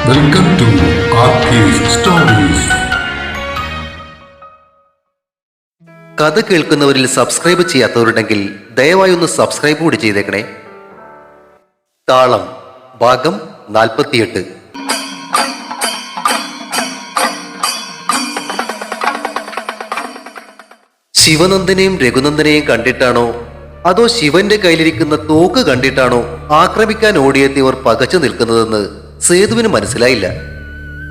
Welcome to ആർക്കേസ് stories. കഥ കേൾക്കുന്നവരിൽ subscribe ചെയ്യാത്തവരുണ്ടെങ്കിൽ ദയവായി ഒന്ന് സബ്സ്ക്രൈബ് കൂടി ചെയ്തേക്കണേ. താളം ഭാഗം 48. ശിവനന്ദനെയും രഘുനന്ദനെയും കണ്ടിട്ടാണോ അതോ ശിവന്റെ കയ്യിലിരിക്കുന്ന തോക്ക് കണ്ടിട്ടാണോ ആക്രമിക്കാൻ ഓടിയെത്തിയവർ പകച്ചു നിൽക്കുന്നതെന്ന് സേതുവിന് മനസ്സിലായില്ല.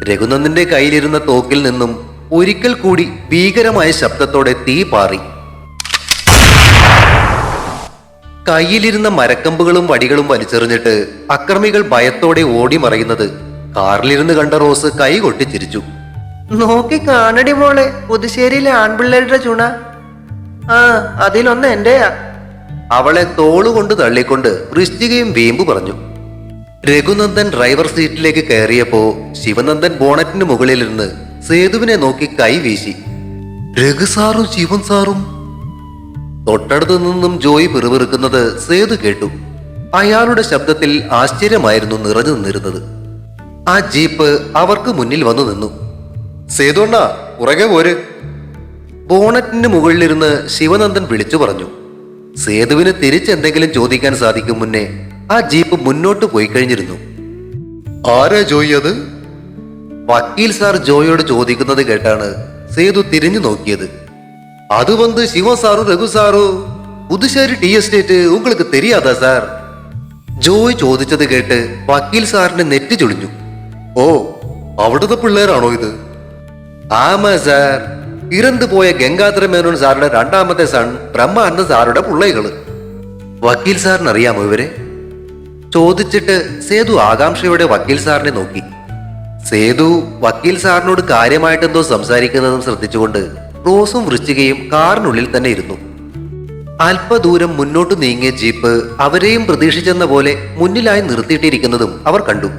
രഘുനന്ദന്റെ കയ്യിലിരുന്ന തോക്കിൽ നിന്നും ഒരിക്കൽ കൂടി ഭീകരമായ ശബ്ദത്തോടെ തീ പാറി. കയ്യിലിരുന്ന മരക്കമ്പുകളും വടികളും വലിച്ചെറിഞ്ഞിട്ട് അക്രമികൾ ഭയത്തോടെ ഓടി മറയുന്നത് കാറിലിരുന്ന് കണ്ട റോസ് കൈ കൊട്ടി ചിരിച്ചു. നോക്കി കാണടി മോളെ, പുതുശ്ശേരിയിലെ ആൺപിള്ളേരുടെ ചുണ. ആ, അതിലൊന്ന് എന്റെയാ. അവളെ തോളുകൊണ്ട് തള്ളിക്കൊണ്ട് വൃശ്ചികയും വീമ്പു പറഞ്ഞു. രഘുനന്ദൻ ഡ്രൈവർ സീറ്റിലേക്ക് കയറിയപ്പോ ശിവനന്ദൻ ബോണറ്റിന് മുകളിലിരുന്ന് സേതുവിനെ നോക്കി കൈ വീശി. രഘു സാറും ശിവൻ സാറും. തൊട്ടടുത്തു നിന്നും ജോയി പിറുപിറുക്കുന്നത് സേതു കേട്ടു. അയാളുടെ ശബ്ദത്തിൽ ആശ്ചര്യമായിരുന്നു നിറഞ്ഞു നിന്നിരുന്നത്. ആ ജീപ്പ് അവർക്ക് മുന്നിൽ വന്നു നിന്നു. സേതു അണ്ണാ, പുറകെ പോര്. ബോണറ്റിന് മുകളിലിരുന്ന് ശിവനന്ദൻ വിളിച്ചു പറഞ്ഞു. സേതുവിന് തിരിച്ചെന്തെങ്കിലും ചോദിക്കാൻ സാധിക്കും മുന്നേ ആ ജീപ്പ് മുന്നോട്ട് പോയി കഴിഞ്ഞിരുന്നു. ആരാ ജോയി അത്? വക്കീൽ സാർ ജോയോട് ചോദിക്കുന്നത് കേട്ടാണ് സേതു തിരിഞ്ഞു നോക്കിയത്. അത് വന്ന് Shiva sir Raghu sir Puthussery T estate உங்களுக்கு தெரியாதா സാർ? ജോയ് ചോദിച്ചത് കേട്ട് വക്കീൽ സാറിന്റെ നെറ്റി ചൊളിഞ്ഞു. ഓ, അവിടുത്തെ പിള്ളേരാണോ ഇത്? ആമാ സാർ, ഇറന്നു പോയ ഗംഗാധര മേനോൻ സാറുടെ രണ്ടാമത്തെ സൺ ബ്രഹ്മാനന്ദ സാറുടെ പിള്ളേകള്. വക്കീൽ സാറിന് അറിയാമോ ഇവരെ? ചോദിച്ചിട്ട് സേതു ആകാംക്ഷയോടെ വക്കീൽ സാറിനെ നോക്കി. സേതു വക്കീൽ സാറിനോട് കാര്യമായിട്ടെന്തോ സംസാരിക്കുന്നതും ശ്രദ്ധിച്ചുകൊണ്ട് റോസും വൃശ്ചികയും കാറിനുള്ളിൽ തന്നെ ഇരുന്നു. അല്പദൂരം മുന്നോട്ട് നീങ്ങിയ ജീപ്പ് അവരെയും പ്രതീക്ഷിച്ചെന്ന പോലെ മുന്നിലായി നിർത്തിയിട്ടിരിക്കുന്നതും അവർ കണ്ടു.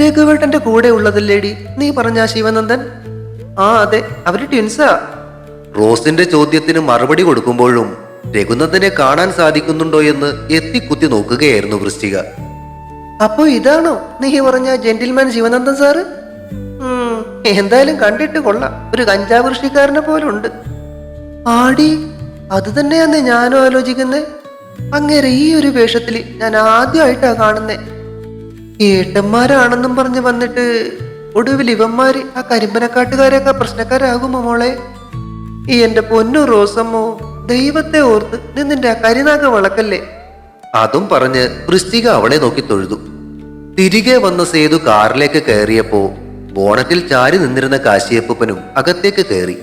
രഘുവേട്ടന്റെ കൂടെ ഉള്ളതല്ലേടി നീ പറഞ്ഞ ശിവനന്ദൻ? ആ അതെ, അവര് ട്വിൻസാ. റോസിന്റെ ചോദ്യത്തിന് മറുപടി കൊടുക്കുമ്പോഴും രഘുനന്ദനെ കാണാൻ സാധിക്കുന്നുണ്ടോ എന്ന് എത്തിക്കുത്തി നോക്കുകയായിരുന്നു വൃശ്ചിക. അപ്പൊ ഇതാണോ നീ പറഞ്ഞ ജെന്റിൽമാൻ ശിവനന്ദൻ സാറ്? എന്തായാലും കണ്ടിട്ട് കൊള്ളാം, ഒരു കഞ്ചാവ് കൃഷിക്കാരനെ പോലുണ്ട്. ആടി, അത് തന്നെയാന്നേ ഞാനും ആലോചിക്കുന്നേ. അങ്ങേരെ ഈ ഒരു വേഷത്തില് ഞാൻ ആദ്യമായിട്ടാ കാണുന്നേ. ഏട്ടന്മാരാണെന്നും പറഞ്ഞ് വന്നിട്ട് ഒടുവിൽ ഇവന്മാര് ആ കരിമ്പനക്കാട്ടുകാരൊക്കെ പ്രശ്നക്കാരാകുമോ മോളെ? ഈ എന്റെ പൊന്നു റോസമ്മോ, ദൈവത്തെ ഓർത്ത് നിന്നിന്റെ ആ കരിനാഗ വളക്കല്ലേ. അതും പറഞ്ഞ് വൃശ്ചിക അവളെ നോക്കി തൊഴുതു. തിരികെ വന്ന സേതു കാറിലേക്ക് കയറിയപ്പോ ബോണറ്റിൽ ചാരി നിന്നിരുന്ന കാശിയപ്പനും അകത്തേക്ക് കയറി.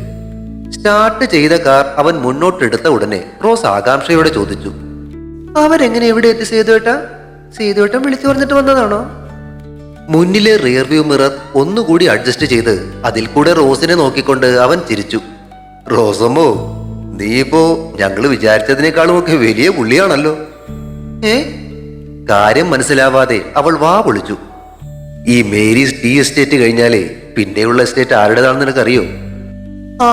സ്റ്റാർട്ട് ചെയ്ത കാർ അവൻ മുന്നോട്ടെടുത്ത ഉടനെ റോസ് ആകാംക്ഷയോടെ ചോദിച്ചു, അവരെങ്ങനെ എവിടെ എത്തി സേതുവേട്ടാ? സേതുവേട്ടൻ വിളിച്ചു പറഞ്ഞിട്ട് വന്നതാണോ? മുന്നിലെ റിയർ വ്യൂ മിറർ ഒന്നുകൂടി അഡ്ജസ്റ്റ് ചെയ്ത് അതിൽ കൂടെ റോസിനെ നോക്കിക്കൊണ്ട് അവൻ ചിരിച്ചു. റോസമ്മോ, നീ ഇപ്പോ ഞങ്ങള് വിചാരിച്ചതിനേക്കാളും ഒക്കെ വലിയ പുള്ളിയാണല്ലോ. കാര്യം മനസ്സിലാവാതെ അവൾ വാ പൊളിച്ചു. ഈ മേരീസ് ടി എസ്റ്റേറ്റ് കഴിഞ്ഞാലേ പിന്നെയുള്ള എസ്റ്റേറ്റ് ആരുടേതാണെന്ന് നിനക്കറിയോ? ആ,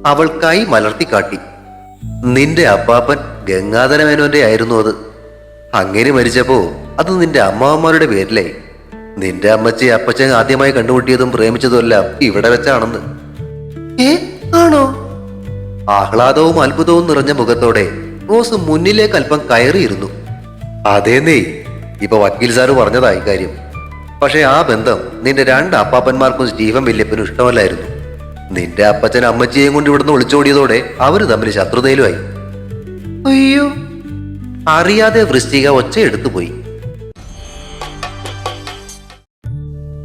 അവൾ കൈ മലർത്തി കാട്ടി. നിന്റെ അപ്പാപ്പൻ ഗംഗാധര മേനോന്റെ ആയിരുന്നു അത്. അങ്ങനെ മരിച്ചപ്പോ അത് നിന്റെ അമ്മാവന്മാരുടെ പേരിലായി. നിന്റെ അമ്മച്ചി അപ്പച്ചൻ ആദ്യമായി കണ്ടുമുട്ടിയതും പ്രേമിച്ചതും എല്ലാം ഇവിടെ വെച്ചാണെന്ന്. ആണോ? ആഹ്ലാദവും അത്ഭുതവും നിറഞ്ഞ മുഖത്തോടെ റോസ് മുന്നിലേക്ക് അല്പം കയറിയിരുന്നു. അതേന്നേ, ഇപ്പൊ വക്കീൽ സാറ് പറഞ്ഞതായി കാര്യം. പക്ഷെ ആ ബന്ധം നിന്റെ രണ്ട് അപ്പാപ്പന്മാർക്കും സ്റ്റീഫൻ വല്യപ്പനും ഇഷ്ടമല്ലായിരുന്നു. നിന്റെ അപ്പച്ചൻ അമ്മച്ചിയെയും കൊണ്ട് ഇവിടുന്ന് ഒളിച്ചോടിയതോടെ അവര് തമ്മിൽ ശത്രുതയിലുമായി. അയ്യോ! അറിയാതെ വൃശ്ചിക ഒച്ചയെടുത്തു പോയി.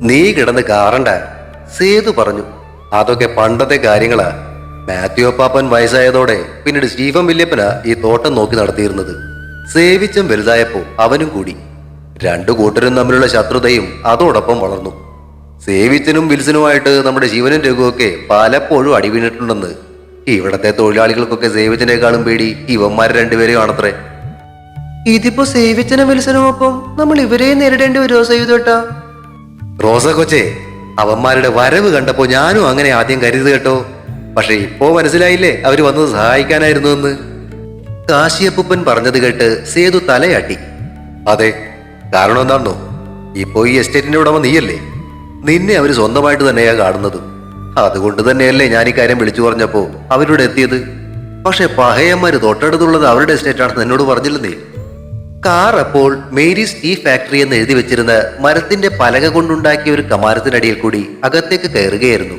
നീ കിടന്ന് കാറണ്ട, സേതു പറഞ്ഞു. അതൊക്കെ പണ്ടത്തെ കാര്യങ്ങളാ. മാത്യു അപ്പാപ്പൻ വയസ്സായതോടെ പിന്നീട് സ്റ്റീഫൻ വല്യപ്പനാ ഈ തോട്ടം നോക്കി നടത്തിയിരുന്നത്. സേവിച്ചം വലുതായപ്പോ അവനും കൂടി. രണ്ടു കൂട്ടരും തമ്മിലുള്ള ശത്രുതയും അതോടൊപ്പം വളർന്നു. സേവിച്ചനും വിൽസനുമായിട്ട് നമ്മുടെ ശിവനും രഘുവൊക്കെ പലപ്പോഴും അടിവീണിട്ടുണ്ടെന്ന്. ഇവിടത്തെ തൊഴിലാളികൾക്കൊക്കെ സേവിച്ചനേക്കാളും പേടി ഇവന്മാരെ രണ്ടുപേരെയും ആണത്രേ. ഇതിപ്പോ സേവിച്ചനും വിൽസനും ഒപ്പം നമ്മൾ ഇവരെയും നേരിടേണ്ടി വരുമോ സേതുവേട്ടാ? റോസ കൊച്ചേ, അവന്മാരുടെ വരവ് കണ്ടപ്പോ ഞാനും അങ്ങനെ ആദ്യം കരുതി കേട്ടോ. പക്ഷെ ഇപ്പോ മനസ്സിലായില്ലേ അവര് വന്നത് സഹായിക്കാനായിരുന്നു എന്ന്. കാശിയപ്പൻ പറഞ്ഞത് കേട്ട് സേതു തലയാട്ടി. അതെ, കാരണം എന്താണോ, ഇപ്പോ ഈ എസ്റ്റേറ്റിന്റെ ഉടമ നീയല്ലേ? നിന്നെ അവര് സ്വന്തമായിട്ട് തന്നെയാ കാണുന്നത്. അതുകൊണ്ട് തന്നെയല്ലേ ഞാൻ ഈ കാര്യം വിളിച്ചു പറഞ്ഞപ്പോ അവരോട് എത്തിയത്. പക്ഷെ പഹയന്മാര് തൊട്ടടുത്തുള്ളത് അവരുടെ എസ്റ്റേറ്റാണെന്ന് എന്നോട് പറഞ്ഞില്ലെന്നേ. കാർ അപ്പോൾ മേരീസ് ടീ ഫാക്ടറി എന്ന് എഴുതി വെച്ചിരുന്ന മരത്തിന്റെ പലക കൊണ്ടുണ്ടാക്കിയ ഒരു കമാരത്തിനടിയിൽ കൂടി അകത്തേക്ക് കയറുകയായിരുന്നു.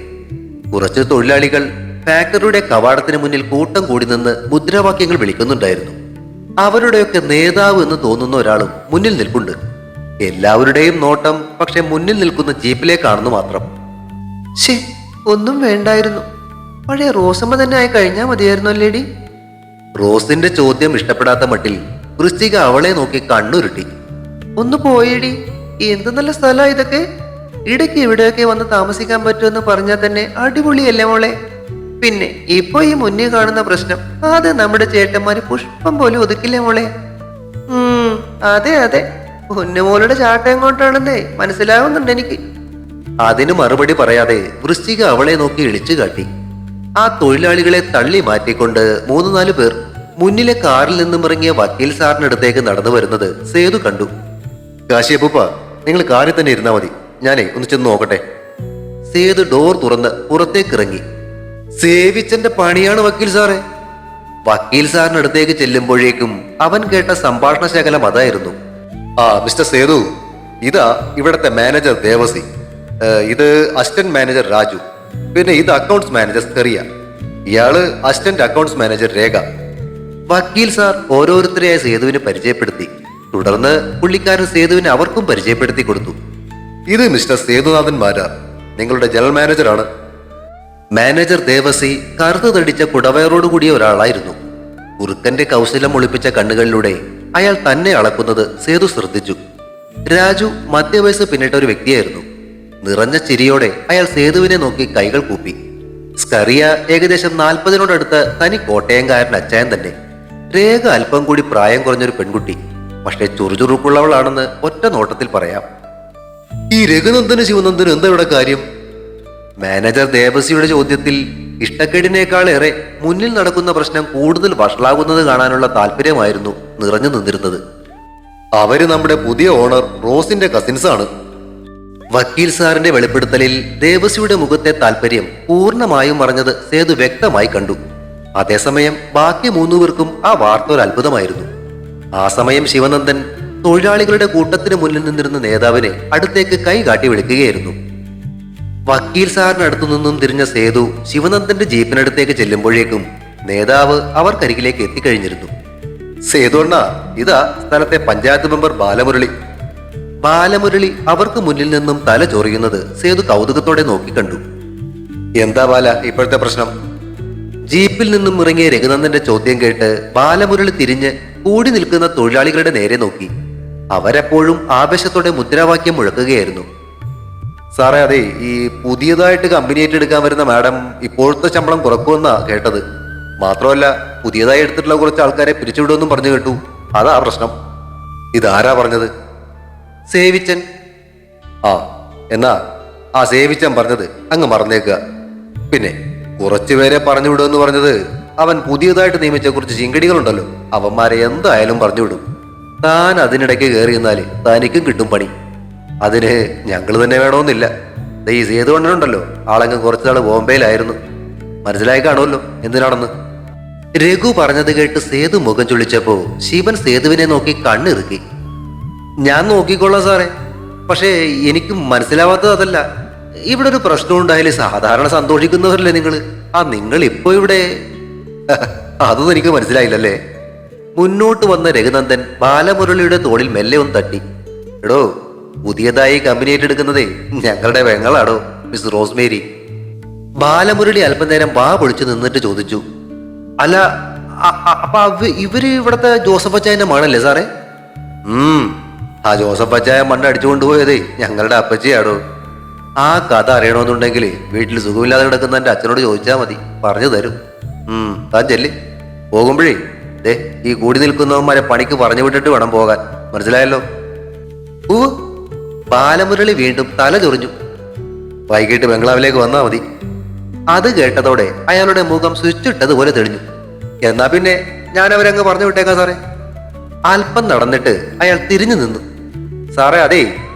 കുറച്ച് തൊഴിലാളികൾ ഫാക്ടറിയുടെ കവാടത്തിന് മുന്നിൽ കൂട്ടം കൂടി നിന്ന് മുദ്രാവാക്യങ്ങൾ വിളിക്കുന്നുണ്ടായിരുന്നു. അവരുടെയൊക്കെ നേതാവ് എന്ന് തോന്നുന്ന ഒരാളും മുന്നിൽ നിൽപ്പുണ്ട്. എല്ലാവരുടെയും നോട്ടം പക്ഷെ മുന്നിൽ നിൽക്കുന്ന ജീപ്പിലേക്കാണെന്ന് മാത്രം. ശേ, ഒന്നും വേണ്ടായിരുന്നു. പഴയ റോസമ്മ തന്നെ ആയി കഴിഞ്ഞാൽ മതിയായിരുന്നു അല്ലേടി. റോസിന്റെ ചോദ്യം ഇഷ്ടപ്പെടാത്ത മട്ടിൽ വൃശ്ചിക അവളെ നോക്കി കണ്ണുരുട്ടി. ഒന്ന് പോയിടി, എന്ത് നല്ല സ്ഥലമാ ഇതൊക്കെ. ഇടയ്ക്ക് ഇവിടെയൊക്കെ വന്ന് താമസിക്കാൻ പറ്റുമെന്ന് പറഞ്ഞാൽ തന്നെ അടിപൊളിയല്ലേ മോളെ. പിന്നെ ഇപ്പൊ ഈ മുന്നിൽ കാണുന്ന പ്രശ്നം അത് നമ്മുടെ ചേട്ടന്മാര് പുഷ്പം പോലും ഒതുക്കില്ലേ മോളെ. അതെ അതെ, പൊന്നുമോളുടെ ചാട്ടം എങ്ങോട്ടാണെന്നേ മനസ്സിലാവുന്നുണ്ട് എനിക്ക്. അതിന് മറുപടി പറയാതെ വൃശ്ചിക അവളെ നോക്കി ഇളിച്ചു കാട്ടി. ആ തൊഴിലാളികളെ തള്ളി മാറ്റിക്കൊണ്ട് 3-4 പേർ മുന്നിലെ കാറിൽ നിന്നും ഇറങ്ങിയ വക്കീൽ സാറിനടുത്തേക്ക് നടന്നു വരുന്നത് സേതു കണ്ടു. കാശിയപ്പൂപ്പ, നിങ്ങൾ കാറിൽ തന്നെ ഇരുന്നാ മതി, ഞാനേ ഒന്ന് ചെന്ന് നോക്കട്ടെ. സേതു ഡോർ തുറന്ന് പുറത്തേക്ക് ഇറങ്ങി. സേവിച്ചന്റെ പണിയാണ് വക്കീൽ സാറേ. വക്കീൽ സാറിനടുത്തേക്ക് ചെല്ലുമ്പോഴേക്കും അവൻ കേട്ട സംഭാഷണ ശകലം അതായിരുന്നു. ആ മിസ്റ്റർ സേതു, ഇതാ ഇവിടത്തെ മാനേജർ ദേവസി, ഇത് അസിസ്റ്റന്റ് മാനേജർ രാജു, പിന്നെ ഇത് അക്കൗണ്ട്സ് മാനേജർ സ്കറിയ, ഇയാള് അസിസ്റ്റന്റ് അക്കൗണ്ട്സ് മാനേജർ രേഖ. വക്കീൽ സാർ ഓരോരുത്തരെയായി സേതുവിനെ പരിചയപ്പെടുത്തി. തുടർന്ന് പുള്ളിക്കാരൻ സേതുവിനെ അവർക്കും പരിചയപ്പെടുത്തി കൊടുത്തു. ഇത് മിസ്റ്റർ സേതുനാഥൻ മാരാർ, നിങ്ങളുടെ ജനറൽ മാനേജറാണ്. മാനേജർ ദേവസി കറുത്തു തടിച്ച കുടവയറോട് കൂടിയ ഒരാളായിരുന്നു. കുറുക്കന്റെ കൗശലം ഒളിപ്പിച്ച കണ്ണുകളിലൂടെ അയാൾ തന്നെ അളക്കുന്നത് സേതു ശ്രദ്ധിച്ചു. രാജു മധ്യവയസ്സ് പിന്നിട്ട ഒരു വ്യക്തിയായിരുന്നു. നിറഞ്ഞ ചിരിയോടെ അയാൾ സേതുവിനെ നോക്കി കൈകൾ കൂപ്പി. സ്കറിയ ഏകദേശം 40-നോടടുത്ത തനി കോട്ടയംകാരൻ അച്ചായൻ തന്നെ. രേഖ അല്പം കൂടി പ്രായം കുറഞ്ഞൊരു പെൺകുട്ടി, പക്ഷെ ചുറുചുറുക്കുള്ളവളാണെന്ന് ഒറ്റ നോട്ടത്തിൽ പറയാം. ഈ രഘുനന്ദന് ശിവനന്ദനും എന്താ ഇവിടെ കാര്യം? മാനേജർ ദേവസിയുടെ ചോദ്യത്തിൽ ഇഷ്ടക്കേടിനേക്കാളേറെ മുന്നിൽ നടക്കുന്ന പ്രശ്നം കൂടുതൽ വഷളാകുന്നത് കാണാനുള്ള താല്പര്യമായിരുന്നു നിറഞ്ഞു നിന്നിരുന്നത്. അവര് നമ്മുടെ പുതിയ ഓണർ റോസിന്റെ കസിൻസ് ആണ്. വക്കീൽ സാറിന്റെ വെളിപ്പെടുത്തലിൽ ദേവസിയുടെ മുഖത്തെ താല്പര്യം പൂർണ്ണമായും മറഞ്ഞത് സേതു വ്യക്തമായി കണ്ടു. അതേസമയം ബാക്കി 3 പേർക്കും ആ വാർത്ത ഒരു അത്ഭുതമായിരുന്നു. ആ സമയം ശിവനന്ദൻ തൊഴിലാളികളുടെ കൂട്ടത്തിന് മുന്നിൽ നിന്നിരുന്ന നേതാവിനെ അടുത്തേക്ക് കൈ കാട്ടി വിളിക്കുകയായിരുന്നു. വക്കീൽ സാറിനടുത്തു നിന്നും തിരിഞ്ഞ സേതു ശിവനന്ദന്റെ ജീപ്പിനടുത്തേക്ക് ചെല്ലുമ്പോഴേക്കും നേതാവ് അവർക്കരികിലേക്ക് എത്തിക്കഴിഞ്ഞിരുന്നു. സേതു അണ്ണ, ഇതാ സ്ഥലത്തെ പഞ്ചായത്ത് മെമ്പർ ബാലമുരളി. ബാലമുരളി അവർക്ക് മുന്നിൽ നിന്നും തല ചൊറിയുന്നത് സേതു കൗതുകത്തോടെ നോക്കിക്കണ്ടു. എന്താ ബാല ഇപ്പോഴത്തെ പ്രശ്നം? ജീപ്പിൽ നിന്നും ഇറങ്ങിയ രഘുനന്ദന്റെ ചോദ്യം കേട്ട് ബാലമുരളി തിരിഞ്ഞ് കൂടി നിൽക്കുന്ന തൊഴിലാളികളുടെ നേരെ നോക്കി. അവരെപ്പോഴും ആവേശത്തോടെ മുദ്രാവാക്യം മുഴക്കുകയായിരുന്നു. സാറേ, അതെ, ഈ പുതിയതായിട്ട് കമ്പനി ഏറ്റെടുക്കാൻ വരുന്ന മാഡം ഇപ്പോഴത്തെ ശമ്പളം കുറക്കുമെന്നാ കേട്ടത്. മാത്രമല്ല പുതിയതായി എടുത്തിട്ടുള്ള കുറച്ച് ആൾക്കാരെ പിരിച്ചുവിടുമെന്നും പറഞ്ഞു കേട്ടു. അതാ പ്രശ്നം. ഇതാരാ പറഞ്ഞത്? സേവിച്ചൻ. ആ, എന്നാ ആ സേവിച്ചൻ പറഞ്ഞത് അങ്ങ് മറന്നേക്കുക. പിന്നെ കുറച്ചുപേരെ പറഞ്ഞു വിടുമെന്ന് പറഞ്ഞത് അവൻ പുതിയതായിട്ട് നിയമിച്ച കുറച്ച് ചിങ്കടികളുണ്ടല്ലോ, അവന്മാരെ എന്തായാലും പറഞ്ഞു വിടും. താൻ അതിനിടയ്ക്ക് കയറി നിന്നാല് തനിക്കും കിട്ടും പണി. അതിന് ഞങ്ങൾ തന്നെ വേണമെന്നില്ല. ഈ സേതുവണ്ണനുണ്ടല്ലോ, ആളങ്ങ് കുറച്ചാള് ബോംബെയിലായിരുന്നു. മനസ്സിലായി കാണുമല്ലോ എന്തിനാണെന്ന്. രഘു പറഞ്ഞത് കേട്ട് സേതു മുഖം ചുളിച്ചപ്പോ ശിവൻ സേതുവിനെ നോക്കി കണ്ണിറുക്കി. ഞാൻ നോക്കിക്കൊള്ളാം സാറേ, പക്ഷേ എനിക്ക് മനസ്സിലാവാത്തത് അതല്ല. ഇവിടെ ഒരു പ്രശ്നം ഉണ്ടായാലും സാധാരണ സന്തോഷിക്കുന്നവരല്ലേ നിങ്ങൾ. നിങ്ങൾ ഇപ്പോ ഇവിടെ അതൊന്നും എനിക്ക് മനസ്സിലായില്ലല്ലേ. മുന്നോട്ട് വന്ന രഘുനന്ദൻ ബാലമുരളിയുടെ തോളിൽ മെല്ലെ ഒന്ന് തട്ടി. എടോ, പുതിയതായി കമ്പനി ഏറ്റെടുക്കുന്നതേ ഞങ്ങളുടെ പെങ്ങളാടോ, മിസ് റോസ്മേരി. ബാലമുരളി അല്പനേരം വാ പൊളിച്ചു നിന്നിട്ട് ചോദിച്ചു. അല്ല, അപ്പൊ ഇവര് ഇവിടത്തെ ജോസഫ് അച്ചായന്റെ മകനല്ലേ സാറേ? ആ ജോസഫ് അച്ചായ മണ്ണ് അടിച്ചുകൊണ്ടുപോയതേ ഞങ്ങളുടെ അപ്പച്ചിയാടോ. ആ കഥ അറിയണമെന്നുണ്ടെങ്കിൽ വീട്ടിൽ സുഖമില്ലാതെ കിടക്കുന്ന എന്റെ അച്ഛനോട് ചോദിച്ചാൽ മതി, പറഞ്ഞു തരും. താൻ ചെല്ല്. പോകുമ്പോഴേ ദേ ഈ കൂടി നിൽക്കുന്നവന്മാരെ പണിക്ക് പറഞ്ഞു വിട്ടിട്ട് വേണം പോകാൻ, മനസ്സിലായല്ലോ? ബാലമുരളി വീണ്ടും തല ചൊറിഞ്ഞു. വൈകിട്ട് ബംഗ്ലാവിലേക്ക് വന്നാ മതി. അത് കേട്ടതോടെ അയാളുടെ മുഖം സ്വിച്ചിട്ടതുപോലെ തെളിഞ്ഞു. എന്നാ പിന്നെ ഞാൻ അവരങ്ങ് പറഞ്ഞു വിട്ടേക്കാം സാറേ. അല്പം നടന്നിട്ട് അയാൾ തിരിഞ്ഞു നിന്നു. സാറേ, അതേ,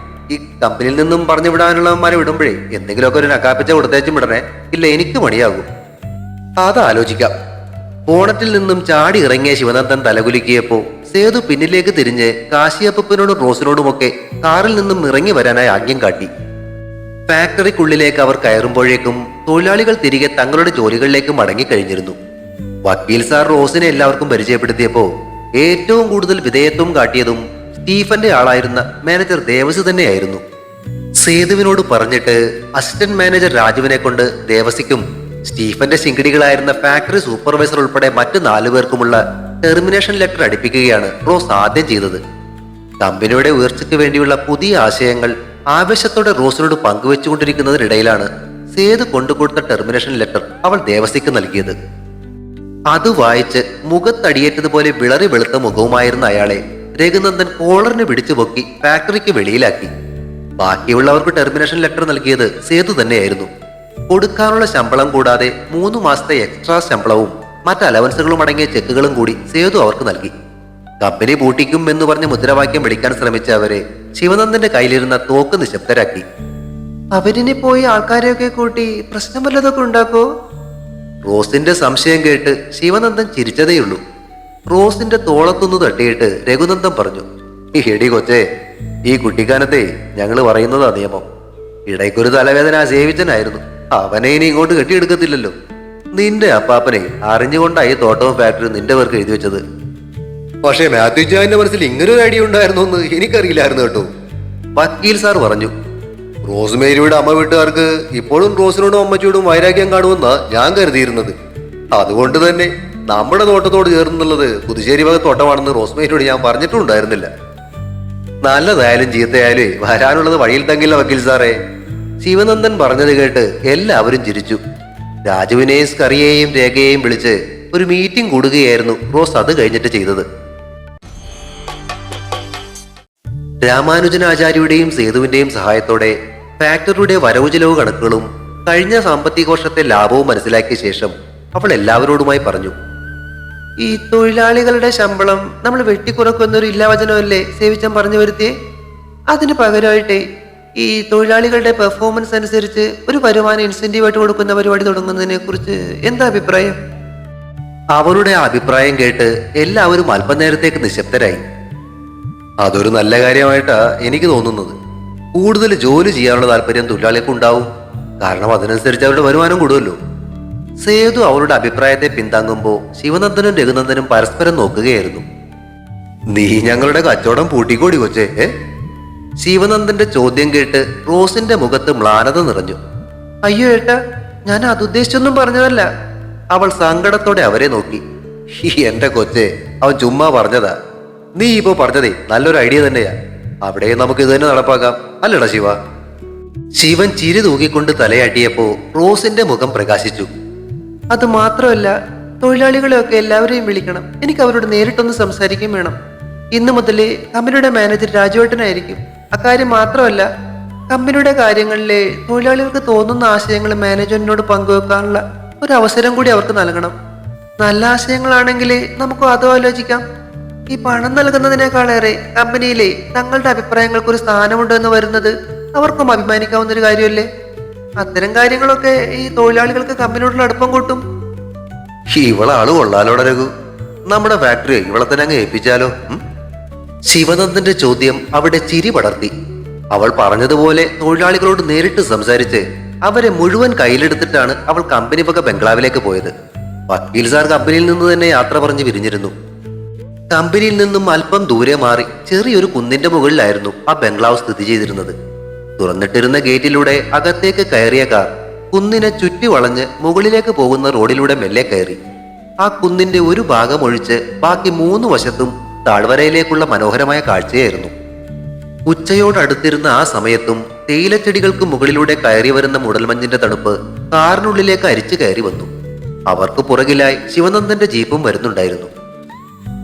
ഈ കമ്പനിയിൽ നിന്നും പറഞ്ഞു വിടാനുള്ളവന്മാരെ വിടുമ്പോഴേ എന്തെങ്കിലുമൊക്കെ ഒരു നക്കാപ്പിച്ച കൊടുത്തേച്ചും വിടണേ, ഇല്ല എനിക്ക് മണിയാകും. അതാലോചിക്കാം. ബോണറ്റിൽ നിന്നും ചാടി ഇറങ്ങിയ ശിവനന്ദൻ തലകുലുക്കിയപ്പോ സേതു പിന്നിലേക്ക് തിരിഞ്ഞ് കാശിയപ്പനോടും റോസിനോടുമൊക്കെ കാറിൽ നിന്നും ഇറങ്ങി വരാനായി ആംഗ്യം കാട്ടി. ഫാക്ടറിക്കുള്ളിലേക്ക് അവർ കയറുമ്പോഴേക്കും തൊഴിലാളികൾ തിരികെ തങ്ങളുടെ ജോലികളിലേക്ക് മടങ്ങിക്കഴിഞ്ഞിരുന്നു. വക്കീൽ സാർ റോസിനെ എല്ലാവർക്കും പരിചയപ്പെടുത്തിയപ്പോ ഏറ്റവും കൂടുതൽ വിധേയത്വം കാട്ടിയതും സ്റ്റീഫന്റെ ആളായിരുന്ന മാനേജർ ദേവസി തന്നെയായിരുന്നു. സേതുവിനോട് പറഞ്ഞിട്ട് അസിസ്റ്റന്റ് മാനേജർ രാജുവിനെ കൊണ്ട് ദേവസിക്കും സ്റ്റീഫന്റെ ശിങ്കിടികളായിരുന്ന ഫാക്ടറി സൂപ്പർവൈസർ ഉൾപ്പെടെ മറ്റു 4 പേർക്കുമുള്ള ടെർമിനേഷൻ ലെറ്റർ അടിപ്പിക്കുകയാണ് റോസ് ആദ്യം ചെയ്തത്. കമ്പനിയുടെ ഉയർച്ചയ്ക്ക് വേണ്ടിയുള്ള പുതിയ ആശയങ്ങൾ ആവേശത്തോടെ റോസിനോട് പങ്കുവെച്ചുകൊണ്ടിരിക്കുന്നതിനിടയിലാണ് സേതു കൊണ്ടുകൊടുത്ത ടെർമിനേഷൻ ലെറ്റർ അവൾ ദേവസിക്ക് നൽകിയത്. അത് വായിച്ച് മുഖത്തടിയേറ്റതുപോലെ വിളറി വെളുത്ത മുഖവുമായിരുന്ന അയാളെ രഘുനന്ദൻ കോളറിന് പിടിച്ചു പൊക്കി ഫാക്ടറിക്ക് വെളിയിലാക്കി. ബാക്കിയുള്ളവർക്ക് ടെർമിനേഷൻ ലെറ്റർ നൽകിയത് സേതു തന്നെയായിരുന്നു. കൊടുക്കാനുള്ള ശമ്പളം കൂടാതെ 3 മാസത്തെ എക്സ്ട്രാ ശമ്പളവും മറ്റ് അലവൻസുകളും അടങ്ങിയ ചെക്കുകളും കൂടി സേതു അവർക്ക് നൽകി. കമ്പനി പൂട്ടിക്കും എന്ന് പറഞ്ഞ് മുദ്രാവാക്യം വിളിക്കാൻ ശ്രമിച്ച അവരെ ശിവനന്ദന്റെ കയ്യിലിരുന്ന തോക്ക് നിശബ്ദരാക്കി. അവരിനെ പോയി ആൾക്കാരെയൊക്കെ കൂട്ടി പ്രശ്നം വല്ലതൊക്കെ ഉണ്ടാക്കോ? റോസിന്റെ സംശയം കേട്ട് ശിവനന്ദൻ ചിരിച്ചതേയുള്ളൂ. റോസിന്റെ തോളത്തൊന്നു തട്ടിയിട്ട് രഘുനന്ദൻ പറഞ്ഞു, എടി കൊച്ചേ, ഈ കുട്ടിക്കാനത്തെ ഞങ്ങൾ പറയുന്നതാ നിയമം. ഇടയ്ക്കൊരു തലവേദന സേവിച്ചനായിരുന്നു, അവനെ ഇനി ഇങ്ങോട്ട് കെട്ടിയെടുക്കത്തില്ലല്ലോ. നിന്റെ അപ്പാപ്പനെ അറിഞ്ഞുകൊണ്ടായി തോട്ടവും ഫാക്ടറി നിന്റെ പേർക്ക് എഴുതി വെച്ചത്. പക്ഷേ മാത്യു ജാന്റെ മനസ്സിൽ ഇങ്ങനെ ഒരു ഐഡിയ ഉണ്ടായിരുന്നു എന്ന് എനിക്കറിയില്ലായിരുന്നു കേട്ടോ, വക്കീൽ സാർ പറഞ്ഞു. റോസ്മേരിയുടെ അമ്മ വീട്ടുകാർക്ക് ഇപ്പോഴും റോസിനോടും അമ്മച്ചിയോടും വൈരാഗ്യം കാണുമെന്നാ ഞാൻ കരുതിയിരുന്നത്. അതുകൊണ്ട് തന്നെ നമ്മുടെ തോട്ടത്തോട് ചേർന്നുള്ളത് പുതുശ്ശേരി വക തോട്ടമാണെന്ന് റോസ്മേരിയോട് ഞാൻ പറഞ്ഞിട്ടുണ്ടായിരുന്നില്ല. നല്ലതായാലും ചീത്തയായാലും വരാനുള്ളത് വഴിയിൽ തങ്ങില്ല വക്കീൽ സാറേ, ശിവനന്ദൻ പറഞ്ഞത് കേട്ട് എല്ലാവരും ചിരിച്ചു. രാജുവിനെയും സ്കറിയെയും രേഖയെയും വിളിച്ച് ഒരു മീറ്റിംഗ് കൂടുകയായിരുന്നു റോസ് അത് കഴിഞ്ഞിട്ട് ചെയ്തത്. രാമാനുജനാചാര്യയുടെയും സേതുവിന്റെയും സഹായത്തോടെ ഫാക്ടറിയുടെ വരവ് ചെലവ് കണക്കുകളും കഴിഞ്ഞ സാമ്പത്തിക വർഷത്തെ ലാഭവും മനസ്സിലാക്കിയ ശേഷം അവൾ എല്ലാവരോടുമായി പറഞ്ഞു, ഈ തൊഴിലാളികളുടെ ശമ്പളം നമ്മൾ വെട്ടിക്കുറക്കുന്നൊരു ഇല്ലാവചനമല്ലേ സേവിച്ചൻ പറഞ്ഞു വരുത്തിയേ? അതിന് പകരമായിട്ടേ ഈ തൊഴിലാളികളുടെ പെർഫോമൻസ് അനുസരിച്ച് ഒരു വരുമാനം ഇൻസെന്റീവായിട്ട് കൊടുക്കുന്ന പരിപാടി തുടങ്ങുന്നതിനെ കുറിച്ച് എന്താ അഭിപ്രായം? അവരുടെ അഭിപ്രായം കേട്ട് എല്ലാവരും അല്പനേരത്തേക്ക് നിശബ്ദരായി. അതൊരു നല്ല കാര്യമായിട്ടാ എനിക്ക് തോന്നുന്നത്. കൂടുതൽ ജോലി ചെയ്യാനുള്ള താല്പര്യം തൊഴിലാളികൾക്ക് ഉണ്ടാവും, കാരണം അതിനനുസരിച്ച് അവരുടെ വരുമാനം കൂടുമല്ലോ. സേതു അവരുടെ അഭിപ്രായത്തെ പിന്താങ്ങുമ്പോൾ ശിവനന്ദനും രഘുനന്ദനും പരസ്പരം നോക്കുകയായിരുന്നു. നീ ഞങ്ങളുടെ കച്ചവടം പൂട്ടിക്കോടി കൊച്ചേ? ശിവനന്ദന്റെ ചോദ്യം കേട്ട് റോസിന്റെ മുഖത്ത് മ്ലാനത നിറഞ്ഞു. അയ്യോ ഏട്ടാ, ഞാൻ അതുദ്ദേശിച്ചൊന്നും പറഞ്ഞതല്ല. അവൾ സങ്കടത്തോടെ അവരെ നോക്കി. എന്റെ കൊച്ചേ, അവൻ ചുമ്മാ പറഞ്ഞതാ. നീ ഇപ്പോ പറഞ്ഞതേ നല്ലൊരു ഐഡിയ തന്നെയാ. അവിടെ നമുക്ക് ഇത് തന്നെ നടപ്പാക്കാം, അല്ലടാ ശിവ? ശിവൻ ചിരി തൂക്കിക്കൊണ്ട് തലയാട്ടിയപ്പോ റോസിന്റെ മുഖം പ്രകാശിച്ചു. അത് മാത്രമല്ല, തൊഴിലാളികളെയൊക്കെ എല്ലാവരെയും വിളിക്കണം. എനിക്ക് അവരോട് നേരിട്ടൊന്ന് സംസാരിക്കുകയും വേണം. ഇന്നു മുതൽ കമ്പനിയുടെ മാനേജർ രാജുവേട്ടനായിരിക്കും. അക്കാര്യം മാത്രമല്ല, കമ്പനിയുടെ കാര്യങ്ങളിലെ തൊഴിലാളികൾക്ക് തോന്നുന്ന ആശയങ്ങൾ മാനേജ്മെന്റിനോട് പങ്കുവെക്കാനുള്ള ഒരു അവസരം കൂടി അവർക്ക് നൽകണം. നല്ല ആശയങ്ങളാണെങ്കിൽ നമുക്ക് അതും ആലോചിക്കാം. ഈ പണം നൽകുന്നതിനേക്കാളേറെ കമ്പനിയിലെ തങ്ങളുടെ അഭിപ്രായങ്ങൾക്ക് ഒരു സ്ഥാനമുണ്ടെന്ന് വരുന്നത് അവർക്കും അഭിമാനിക്കാവുന്ന ഒരു കാര്യമല്ലേ? അത്തരം കാര്യങ്ങളൊക്കെ ഈ തൊഴിലാളികൾക്ക് കമ്പനിയോടുള്ള അടുപ്പം കൂട്ടും. ഇവളാള് കൊള്ളാലോടെ രഘു, നമ്മുടെ ഫാക്ടറി ഇവളെ തന്നെ അങ്ങ് ഏൽപ്പിച്ചാലോ? ശിവനന്ദന്റെ ചോദ്യം അവിടെ ചിരി പടർത്തി. അവൾ പറഞ്ഞതുപോലെ തൊഴിലാളികളോട് നേരിട്ട് സംസാരിച്ച് അവരെ മുഴുവൻ കയ്യിലെടുത്തിട്ടാണ് അവൾ കമ്പനി വക ബംഗ്ലാവിലേക്ക് പോയത്. വക്കീൽ സാർ കമ്പനിയിൽ നിന്ന് തന്നെ യാത്ര പറഞ്ഞ് പിരിഞ്ഞിരുന്നു. കമ്പനിയിൽ നിന്നും അല്പം ദൂരെ മാറി ചെറിയൊരു കുന്നിന്റെ മുകളിലായിരുന്നു ആ ബംഗ്ലാവ് സ്ഥിതി ചെയ്തിരുന്നത്. തുറന്നിട്ടിരുന്ന ഗേറ്റിലൂടെ അകത്തേക്ക് കയറിയ കാർ കുന്നിനെ ചുറ്റി വളഞ്ഞ് മുകളിലേക്ക് പോകുന്ന റോഡിലൂടെ മെല്ലെ കയറി. ആ കുന്നിന്റെ ഒരു ഭാഗം ഒഴിച്ച് ബാക്കി 3 വശത്തും താഴ്വരയിലേക്കുള്ള മനോഹരമായ കാഴ്ചയായിരുന്നു. ഉച്ചയോടടുത്തിരുന്ന ആ സമയത്തും തേയിലച്ചെടികൾക്ക് മുകളിലൂടെ കയറി വരുന്ന മുടൽമഞ്ഞിന്റെ തണുപ്പ് കാറിനുള്ളിലേക്ക് അരിച്ചു കയറി വന്നു. അവർക്ക് പുറകിലായി ശിവനന്ദന്റെ ജീപ്പും വരുന്നുണ്ടായിരുന്നു.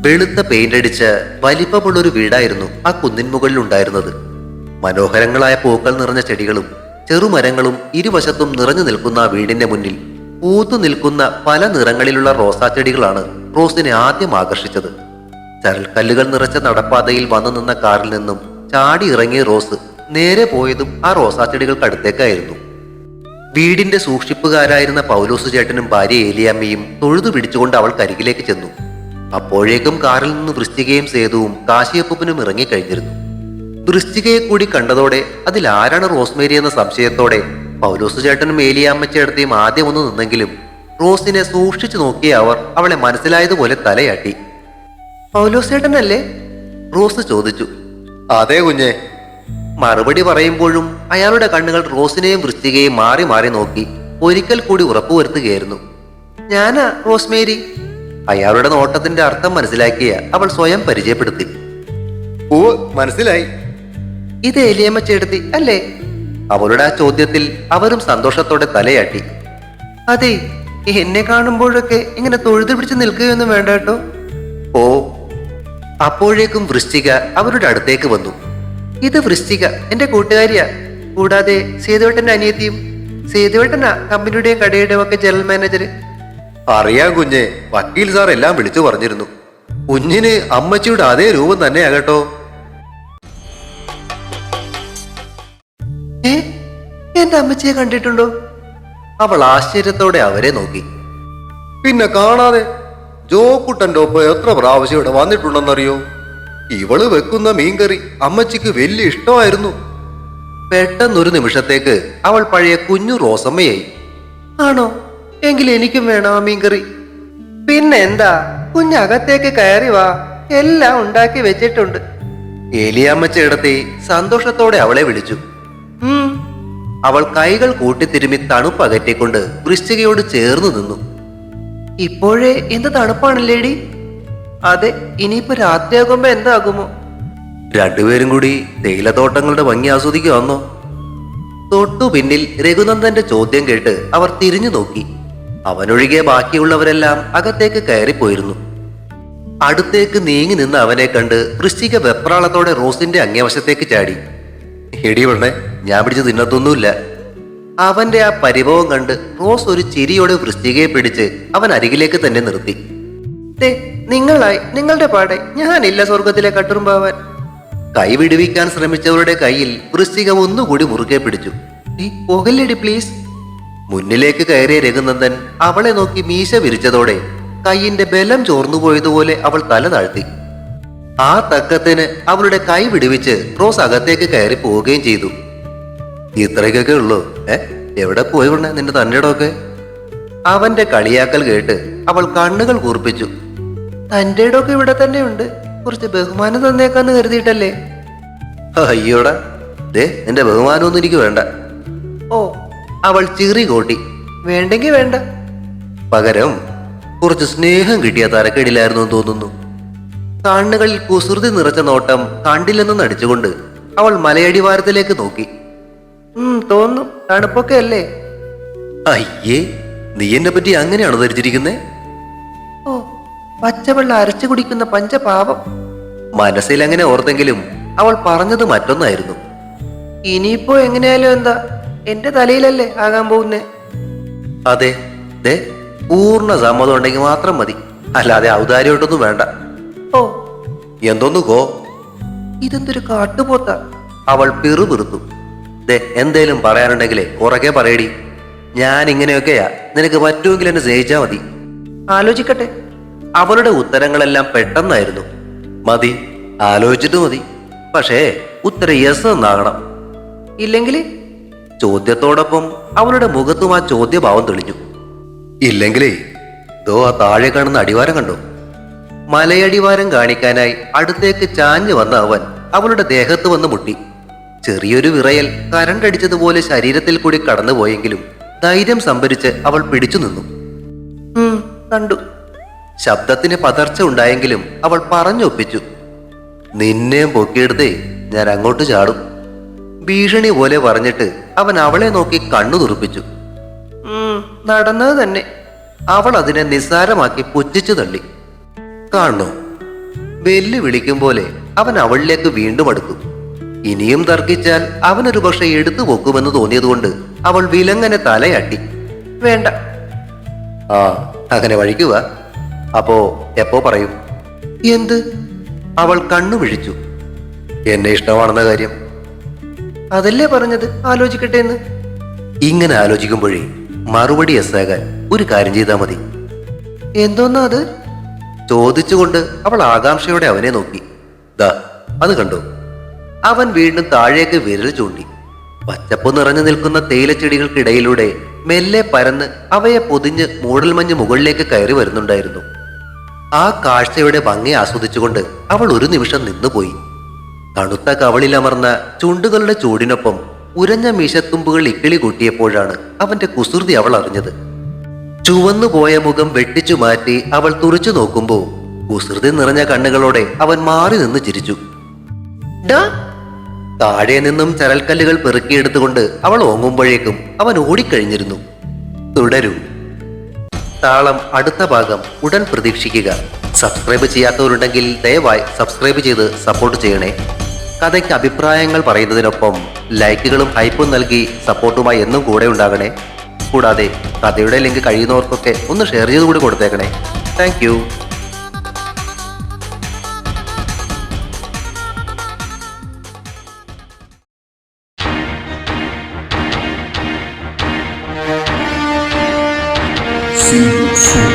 വെളുത്ത പെയിന്റ് അടിച്ച വലിപ്പമുള്ളൊരു വീടായിരുന്നു ആ കുന്നിൻ മുകളിൽ ഉണ്ടായിരുന്നത്. മനോഹരങ്ങളായ പൂക്കൾ നിറഞ്ഞ ചെടികളും ചെറുമരങ്ങളും ഇരുവശത്തും നിറഞ്ഞു നിൽക്കുന്ന ആ വീടിന്റെ മുന്നിൽ പൂത്തു നിൽക്കുന്ന പല നിറങ്ങളിലുള്ള റോസാ ചെടികളാണ് റോസിനെ ആദ്യം ആകർഷിച്ചത്. ചരൽക്കല്ലുകൾ നിറച്ച നടപ്പാതയിൽ വന്നു നിന്ന കാറിൽ നിന്നും ചാടി ഇറങ്ങിയ റോസ് നേരെ പോയതും ആ റോസാച്ചെടികൾക്ക് അടുത്തേക്കായിരുന്നു. വീടിന്റെ സൂക്ഷിപ്പുകാരായിരുന്ന പൗലോസ് ചേട്ടനും ഭാര്യ ഏലിയാമ്മയും തൊഴുതു പിടിച്ചുകൊണ്ട് അവൾ കരികിലേക്ക് ചെന്നു. അപ്പോഴേക്കും കാറിൽ നിന്ന് വൃശ്ചികയും സേതുവും കാശിയപ്പനും ഇറങ്ങിക്കഴിഞ്ഞിരുന്നു. വൃശ്ചികയെ കൂടി കണ്ടതോടെ അതിലാരാണ് റോസ്മേരി എന്ന സംശയത്തോടെ പൗലോസ് ചേട്ടനും ഏലിയാമ്മച്ചേട്ടത്തെയും ആദ്യം ഒന്ന് നിന്നെങ്കിലും റോസിനെ സൂക്ഷിച്ചു നോക്കിയ അവർ അവളെ മനസ്സിലായതുപോലെ തലയാട്ടി. പൗലോസേട്ടനല്ലേ? റോസ് ചോദിച്ചു. അതെ കുഞ്ഞെ. മറുപടി പറയുമ്പോഴും അയാളുടെ കണ്ണുകൾ റോസിനെയും വൃശ്ചികയെയും മാറി മാറി നോക്കി ഒരിക്കൽ കൂടി ഉറപ്പുവരുത്തുകയായിരുന്നു. ഞാനാ റോസ്മേരി. അയാളുടെ നോട്ടത്തിന്റെ അർത്ഥം മനസ്സിലാക്കിയ അവൾ സ്വയം പരിചയപ്പെടുത്തി. ഓ, മനസ്സിലായി. ഇത് ഏലിയമ്മ ചേട്ടത്തി അല്ലേ? അവളുടെ ആ ചോദ്യത്തിൽ അവരും സന്തോഷത്തോടെ തലയാട്ടി. അതെ, എന്നെ കാണുമ്പോഴൊക്കെ ഇങ്ങനെ തൊഴുതു പിടിച്ച് നിൽക്കുകയൊന്നും വേണ്ട കേട്ടോ. ഓ. അപ്പോഴേക്കും വൃശ്ചിക അവരുടെ അടുത്തേക്ക് വന്നു. ഇത് വൃശ്ചിക, എന്റെ കൂട്ടുകാരിയാ. കൂടാതെ സേതുവേട്ടന്റെ അനിയത്തിയും. സേതുവേട്ടനാ കമ്പനിയുടെയും കടയുടെയും ഒക്കെ ജനറൽ മാനേജർ. അറിയാം കുഞ്ഞെ, വക്കീൽ സാർ എല്ലാം വിളിച്ചു പറഞ്ഞിരുന്നു. കുഞ്ഞിന് അമ്മച്ചിയുടെ അതേ രൂപം തന്നെയാകട്ടോ. എന്റെ അമ്മച്ചിയെ കണ്ടിട്ടുണ്ടോ? അവൾ ആശ്ചര്യത്തോടെ അവരെ നോക്കി. പിന്നെ കാണാതെ. ജോക്കുട്ടന്റെ ഒപ്പം എത്ര പ്രാവശ്യം ഇവിടെ വന്നിട്ടുണ്ടെന്നറിയോ? ഇവള് വെക്കുന്ന മീൻകറി അമ്മച്ചിക്ക് വലിയ ഇഷ്ടമായിരുന്നു. പെട്ടെന്നൊരു നിമിഷത്തേക്ക് അവൾ പഴയ കുഞ്ഞു റോസമ്മയായി. ആണോ? എങ്കിൽ എനിക്കും വേണം ആ മീൻകറി. പിന്നെ എന്താ, കുഞ്ഞകത്തേക്ക് കയറി വാ, എല്ലാം ഉണ്ടാക്കി വെച്ചിട്ടുണ്ട്. ഏലിയാമ്മച്ചേടത്തെ സന്തോഷത്തോടെ അവളെ വിളിച്ചു. അവൾ കൈകൾ കൂട്ടിത്തിരുമി തണുപ്പകറ്റിക്കൊണ്ട് വൃശ്ചികയോട് ചേർന്ന് നിന്നു. ഇപ്പോഴേ എന്ത് തണുപ്പാണല്ലേടി? അതെ, ഇനിയിപ്പോ രാത്രിയാകുമ്പോ എന്താകുമോ? രണ്ടുപേരും കൂടി തേയിലത്തോട്ടങ്ങളുടെ ഭംഗി ആസ്വദിക്കുവാന്നോ? തൊട്ടു പിന്നിൽ രഘുനന്ദന്റെ ചോദ്യം കേട്ട് അവർ തിരിഞ്ഞു നോക്കി. അവനൊഴികെ ബാക്കിയുള്ളവരെല്ലാം അകത്തേക്ക് കയറിപ്പോയിരുന്നു. അടുത്തേക്ക് നീങ്ങി നിന്ന് അവനെ കണ്ട് വൃശ്ചിക വെപ്രാളത്തോടെ റോസിന്റെ അങ്ങേവശത്തേക്ക് ചാടി. എടി പെണ്ണെ, ഞാൻ പിടിച്ച് തിന്നത്തൊന്നുമില്ല. അവന്റെ ആ പരിഭവം കണ്ട് റോസ് ഒരു ചിരിയോടെ വൃശ്ചികയെ പിടിച്ച് അവൻ അരികിലേക്ക് തന്നെ നിർത്തി. നിങ്ങളായി, നിങ്ങളുടെ പാടെ, ഞാനില്ല സ്വർഗത്തിലെ കട്ടുറുമ്പാവാൻ. കൈ വിടുവിക്കാൻ ശ്രമിച്ചവരുടെ കയ്യിൽ വൃശ്ചിക ഒന്നുകൂടി മുറുകെ പിടിച്ചു. പോകല്ലേടി പ്ലീസ്. മുന്നിലേക്ക് കയറിയ രഘുനന്ദൻ അവളെ നോക്കി മീശ വിരിച്ചതോടെ കൈയിന്റെ ബലം ചോർന്നുപോയതുപോലെ അവൾ തല താഴ്ത്തി. ആ തക്കത്തിന് അവളുടെ കൈ വിടുവിച്ച് റോസ് അകത്തേക്ക് കയറി പോവുകയും ചെയ്തു. ഇത്രയ്ക്കൊക്കെ ഉള്ളൂ? എവിടെ പോയി കൊണ്ടേ നിന്റെ തന്നിടമൊക്കെ? അവന്റെ കളിയാക്കൽ കേട്ട് അവൾ കണ്ണുകൾ കൂർപ്പിച്ചു. തന്റെ ഇടമൊക്കെ ഇവിടെ തന്നെ ഉണ്ട്, കുറച്ച് ബഹുമാനം തന്നേക്കാന്ന് കരുതിയിട്ടല്ലേ. അയ്യോടാ, നിന്റെ ബഹുമാനമൊന്നും എനിക്ക് വേണ്ട. ഓ, അവൾ ചിറി കോട്ടി. വേണ്ടെങ്കി വേണ്ട. പകരം കുറച്ച് സ്നേഹം കിട്ടിയ തരക്കേടില്ലായിരുന്നു തോന്നുന്നു. കണ്ണുകളിൽ കുസൃതി നിറച്ച നോട്ടം കണ്ടില്ലെന്ന് നടിച്ചുകൊണ്ട് അവൾ മലയടിവാരത്തിലേക്ക് നോക്കി. തോന്നുന്നു, തണുപ്പൊക്കെ അല്ലേ? അയ്യേ, നീ എന്നെ പറ്റി അങ്ങനെയാണോ ധരിച്ചിരിക്കുന്നേ? ഓ, പച്ചവെള്ളം അരച്ചു കുടിക്കുന്ന പഞ്ചപാപം. മനസ്സിൽ അങ്ങനെ ഓർത്തെങ്കിലും അവൾ പറഞ്ഞത് മറ്റൊന്നായിരുന്നു. ഇനിയിപ്പോ എങ്ങനെയാലും എന്താ, എന്റെ തലയിലല്ലേ ആകാൻ പോകുന്നേ. അതെ, പൂർണ്ണ സമ്മതം ഉണ്ടെങ്കിൽ മാത്രം മതി, അല്ലാതെ ഔദാര്യമായിട്ടൊന്നും വേണ്ട. ഓ, എന്തോന്നു ഗോ? ഇതെന്തൊരു കാട്ടുപോത്ത. അവൾ പിറുപിറുത്തു. എന്തേലും പറയാനുണ്ടെങ്കിലേ ഉറക്കെ പറയടി. ഞാൻ ഇങ്ങനെയൊക്കെയാ, നിനക്ക് പറ്റുമെങ്കിൽ എന്നെ സ്നേഹിച്ചാ മതി. ആലോചിക്കട്ടെ. അവളുടെ ഉത്തരങ്ങളെല്ലാം പെട്ടെന്നായിരുന്നു. മതി, ആലോചിച്ചിട്ട് മതി. പക്ഷേ ഉത്തരം യെസ് എന്നാകണം. ഇല്ലെങ്കിൽ? ചോദ്യത്തോടൊപ്പം അവളുടെ മുഖത്തും ആ ചോദ്യഭാവം തെളിഞ്ഞു. ഇല്ലെങ്കിലേ ആ താഴെ കാണുന്ന അടിവാരം കണ്ടോ? മലയടിവാരം കാണിക്കാനായി അടുത്തേക്ക് ചാഞ്ഞു വന്ന അവൻ അവളുടെ ദേഹത്ത് വന്ന് മുട്ടി. ചെറിയൊരു വിറയൽ കരണ്ടടിച്ചതുപോലെ ശരീരത്തിൽ കൂടി കടന്നുപോയെങ്കിലും ധൈര്യം സംഭരിച്ച് അവൾ പിടിച്ചു നിന്നു. കണ്ടു. ശബ്ദത്തിന് പതർച്ച ഉണ്ടായെങ്കിലും അവൾ പറഞ്ഞൊപ്പിച്ചു. നിന്നെയും പൊക്കിയെടുത്തേ ഞാൻ അങ്ങോട്ട് ചാടും. ഭീഷണി പോലെ പറഞ്ഞിട്ട് അവൻ അവളെ നോക്കി കണ്ണു തുറപ്പിച്ചു. നടന്നത് തന്നെ. അവൾ അതിനെ നിസ്സാരമാക്കി പുച്ഛിച്ചു തള്ളി. കാണണോ, വെല്ലുവിളിക്കും പോലെ അവൻ അവളിലേക്ക് വീണ്ടും അടുത്തു. ഇനിയും തർക്കിച്ചാൽ അവനൊരു പക്ഷെ എടുത്തു പോക്കുമെന്ന് തോന്നിയതുകൊണ്ട് അവൾ വിലങ്ങനെ തലയാട്ടി. വേണ്ട. അങ്ങനെ വഴിക്കുക. അപ്പോ എപ്പോ പറയും? എന്ത്? അവൾ കണ്ണു വിഴിച്ചു. എന്നെ ഇഷ്ടമാണെന്ന കാര്യം. അതല്ലേ പറഞ്ഞത് ആലോചിക്കട്ടെ എന്ന്. ഇങ്ങനെ ആലോചിക്കുമ്പോഴേ മറുപടി എസ്സാകാൻ ഒരു കാര്യം ചെയ്താൽ മതി. എന്തോന്നാ അത്? ചോദിച്ചുകൊണ്ട് അവൾ ആകാംക്ഷയോടെ അവനെ നോക്കി. ദാ അത് കണ്ടോ? അവൻ വീണ്ടും താഴേക്ക് വിരൽ ചൂണ്ടി. പച്ചപ്പ് നിറഞ്ഞു നിൽക്കുന്ന തേയിലച്ചെടികൾക്കിടയിലൂടെ മെല്ലെ പരന്ന് അവയെ പൊതിഞ്ഞ് മൂടൽമഞ്ഞ് മുകളിലേക്ക് കയറി വരുന്നുണ്ടായിരുന്നു. ആ കാഴ്ചയുടെ ഭംഗി ആസ്വദിച്ചുകൊണ്ട് അവൾ ഒരു നിമിഷം നിന്നുപോയി. തണുത്ത കവളിലമർന്ന ചുണ്ടുകളുടെ ചൂടിനൊപ്പം ഉരഞ്ഞ മീശത്തുമ്പുകൾ ഇക്കിളി കൂട്ടിയപ്പോഴാണ് അവന്റെ കുസൃതി അവൾ അറിഞ്ഞത്. ചുവന്നുപോയ മുഖം വെട്ടിച്ചു മാറ്റി അവൾ തുറച്ചു നോക്കുമ്പോ കുസൃതി നിറഞ്ഞ കണ്ണുകളോടെ അവൻ മാറി നിന്ന് ചിരിച്ചു. ഡാ, താഴെ നിന്നും ചരൽക്കല്ലുകൾ പെറുക്കിയെടുത്തുകൊണ്ട് അവൾ ഓങ്ങുമ്പോഴേക്കും അവൻ ഓടിക്കഴിഞ്ഞിരുന്നു. തുടരൂ. താളം അടുത്ത ഭാഗം ഉടൻ പ്രതീക്ഷിക്കുക. സബ്സ്ക്രൈബ് ചെയ്യാത്തവരുണ്ടെങ്കിൽ ദയവായി സബ്സ്ക്രൈബ് ചെയ്ത് സപ്പോർട്ട് ചെയ്യണേ. കഥയ്ക്ക് അഭിപ്രായങ്ങൾ പറയുന്നതിനൊപ്പം ലൈക്കുകളും ഹൈപ്പും നൽകി സപ്പോർട്ടുമായി എന്നും കൂടെ ഉണ്ടാകണേ. കൂടാതെ കഥയുടെ ലിങ്ക് കഴിയുന്നവർക്കൊക്കെ ഒന്ന് ഷെയർ ചെയ്ത് കൂടി കൊടുത്തേക്കണേ. Thank you. See you soon.